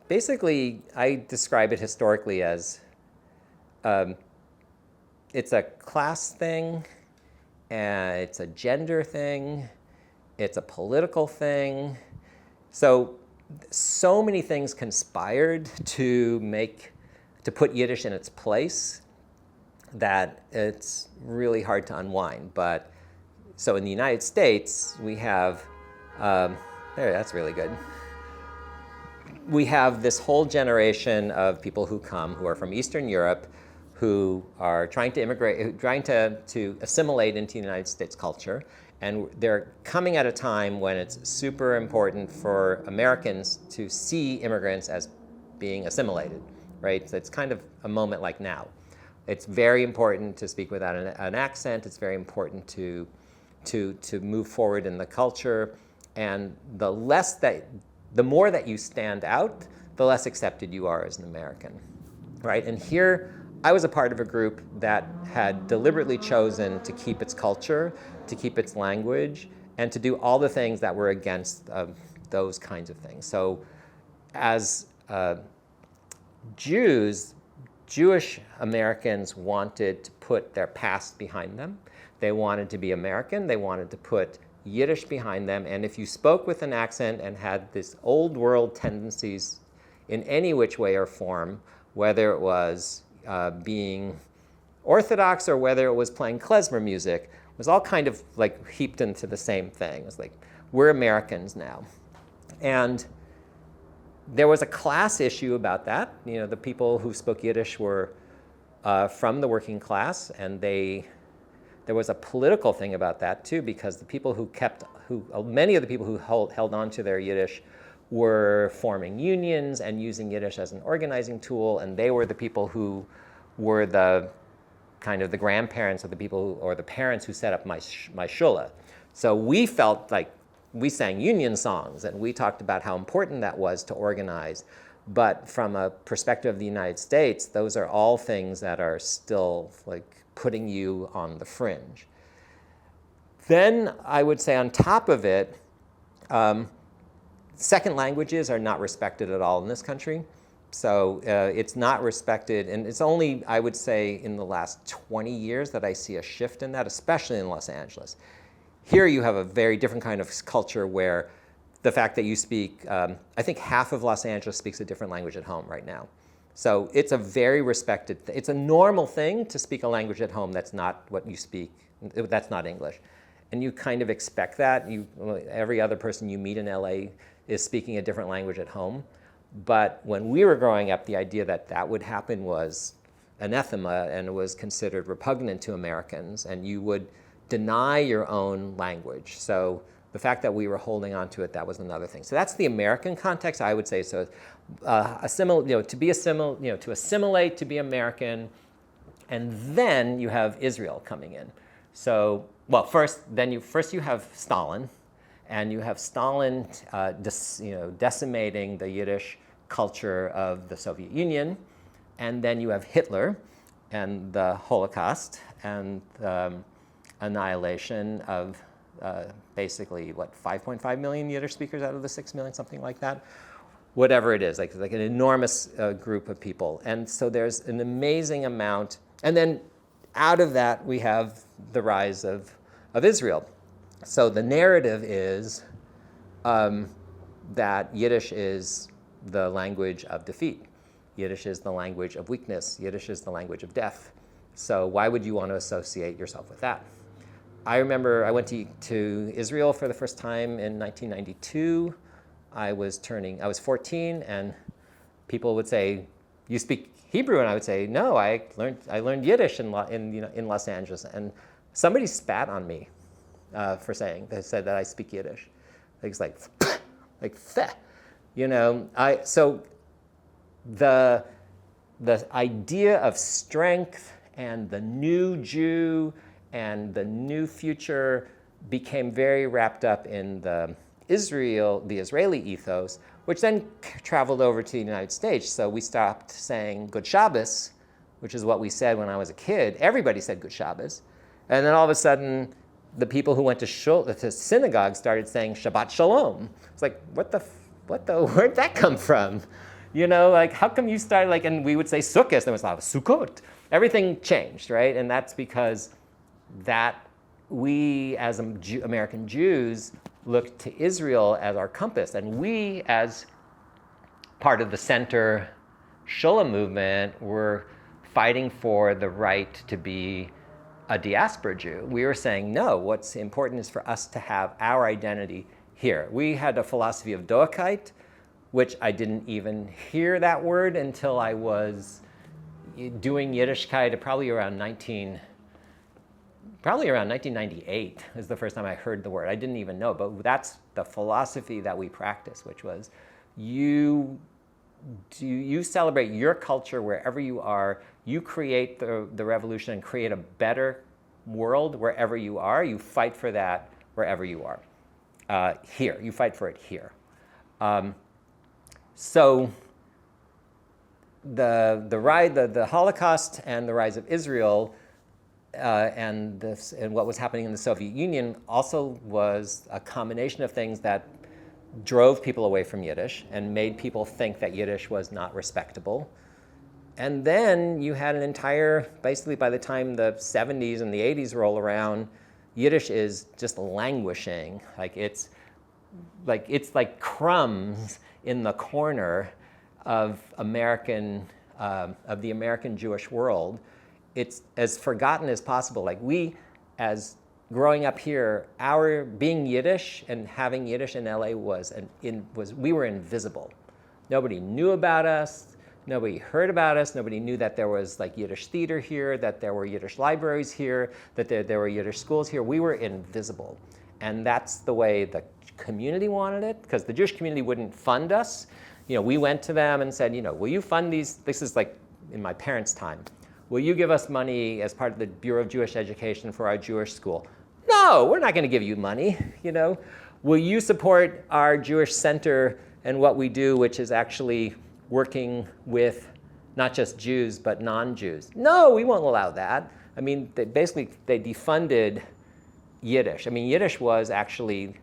Basically, I describe it historically as it's a class thing, and it's a gender thing, it's a political thing. So many things conspired to put Yiddish in its place that it's really hard to unwind. But so in the United States, we have, that's really good. We have this whole generation of people who are from Eastern Europe, who are trying to immigrate, trying to assimilate into the United States culture. And they're coming at a time when it's super important for Americans to see immigrants as being assimilated, right? So it's kind of a moment like now. It's very important to speak without an accent. It's very important to move forward in the culture. And the more that you stand out, the less accepted you are as an American, right? And here, I was a part of a group that had deliberately chosen to keep its culture, to keep its language, and to do all the things that were against those kinds of things. So as Jews, Jewish Americans wanted to put their past behind them. They wanted to be American. They wanted to put Yiddish behind them. And if you spoke with an accent and had this old world tendencies in any which way or form, whether it was being Orthodox or whether it was playing klezmer music, was all kind of like heaped into the same thing. It was like, we're Americans now. And there was a class issue about that. You know, the people who spoke Yiddish were from the working class, and there was a political thing about that too, because the people many of the people who held on to their Yiddish were forming unions and using Yiddish as an organizing tool, and they were the people who were the kind of the grandparents of the people or the parents who set up my shula. So we felt like we sang union songs, and we talked about how important that was to organize. But from a perspective of the United States, those are all things that are still like putting you on the fringe. Then I would say on top of it, second languages are not respected at all in this country. So it's not respected, and it's only, I would say, in the last 20 years that I see a shift in that, especially in Los Angeles. Here you have a very different kind of culture where the fact that you speak, I think half of Los Angeles speaks a different language at home right now. So it's a very respected, it's a normal thing to speak a language at home that's not what you speak, that's not English. And you kind of expect that. Every other person you meet in LA is speaking a different language at home. But when we were growing up, the idea that that would happen was anathema, and it was considered repugnant to Americans, and you would deny your own language. So the fact that we were holding on to it, that was another thing. So that's the American context, I would say. So to assimilate, to be American, and then you have Israel coming in. So, well, first you have Stalin, and you have Stalin decimating the Yiddish culture of the Soviet Union, and then you have Hitler and the Holocaust and annihilation of basically, 5.5 million Yiddish speakers out of the 6 million, something like that. Whatever it is, like an enormous group of people. And so there's an amazing amount. And then out of that, we have the rise of Israel. So the narrative is that Yiddish is the language of defeat. Yiddish is the language of weakness. Yiddish is the language of death. So why would you want to associate yourself with that? I remember I went to Israel for the first time in 1992. I was 14, and people would say, "You speak Hebrew?" And I would say, "No, I learned Yiddish in Los Angeles." And somebody spat on me for saying. They said that I speak Yiddish. It's like "Theh." So the idea of strength and the new Jew and the new future became very wrapped up in the Israeli ethos, which then traveled over to the United States. So we stopped saying Good Shabbos, which is what we said when I was a kid. Everybody said Good Shabbos. And then all of a sudden, the people who went to synagogue started saying Shabbat Shalom. It's like, what where'd that come from? You know, like, how come you started, like, and we would say Sukkot, and it was like, Sukkot. Everything changed, right? And that's because that we, as American Jews, looked to Israel as our compass. And we, as part of the center Shulam movement, were fighting for the right to be a diaspora Jew. We were saying, no, what's important is for us to have our identity here. We had a philosophy of Yiddishkayt, which I didn't even hear that word until I was doing Yiddishkayt probably around 1998 is the first time I heard the word. I didn't even know, but that's the philosophy that we practice, which was you celebrate your culture wherever you are. You create the revolution and create a better world wherever you are. You fight for that wherever you are. Here, you fight for it here. So the Holocaust and the rise of Israel and what was happening in the Soviet Union also was a combination of things that drove people away from Yiddish and made people think that Yiddish was not respectable. And then you had an entire, basically by the time the 70s and the 80s roll around, Yiddish is just languishing. It's like crumbs in the corner of the American Jewish world. It's as forgotten as possible. Like we, as growing up here, our being Yiddish and having Yiddish in LA we were invisible. Nobody knew about us. Nobody heard about us. Nobody knew that there was like Yiddish theater here, that there were Yiddish libraries here, that there were Yiddish schools here. We were invisible. And that's the way the community wanted it, because the Jewish community wouldn't fund us. You know, we went to them and said, you know, will you fund these? This is like in my parents' time. Will you give us money as part of the Bureau of Jewish Education for our Jewish school? No, we're not going to give you money. You know, will you support our Jewish center and what we do, which is actually working with not just Jews but non-Jews? No, we won't allow that. I mean, they defunded Yiddish. I mean, Yiddish was actually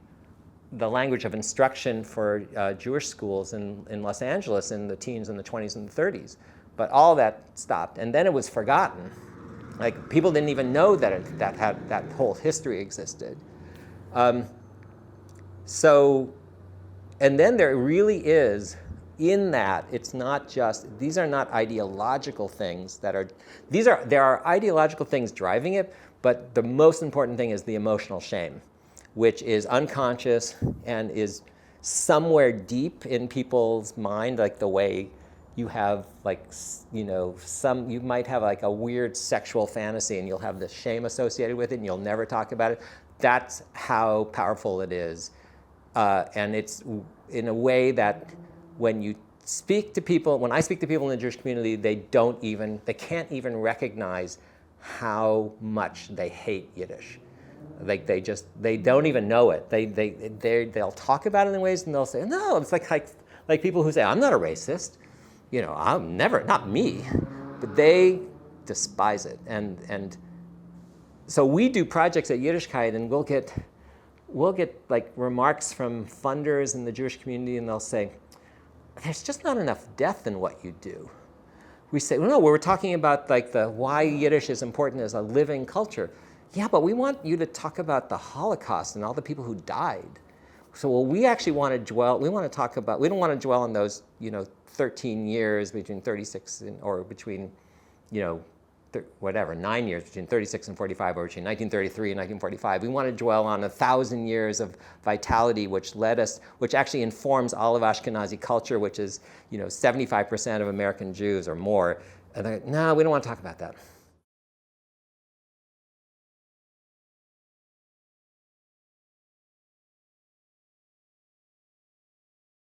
the language of instruction for Jewish schools in Los Angeles in the teens and the 20s and the 30s. But all that stopped, and then it was forgotten. Like, people didn't even know that whole history existed. And then there really is, in that, it's not just, these are not ideological things there are ideological things driving it, but the most important thing is the emotional shame, which is unconscious and is somewhere deep in people's mind, like the way you have, like, you know, you might have like a weird sexual fantasy and you'll have the shame associated with it and you'll never talk about it. That's how powerful it is. And it's in a way that when I speak to people in the Jewish community, they can't even recognize how much they hate Yiddish. Like they don't even know it. They'll talk about it in ways and they'll say, no, it's like people who say, I'm not a racist. You know, I'm never, not me, but they despise it. And so we do projects at Yiddishkayt, and we'll get like remarks from funders in the Jewish community, and they'll say, there's just not enough depth in what you do. We say, well, no, we're talking about like why Yiddish is important as a living culture. Yeah, but we want you to talk about the Holocaust and all the people who died. So, well, we actually want to we don't want to dwell on those, 13 years between 36 or between, 9 years between 36 and 45, or between 1933 and 1945. We want to dwell on 1,000 years of vitality, which actually informs all of Ashkenazi culture, which is, 75% of American Jews or more. And no, we don't want to talk about that.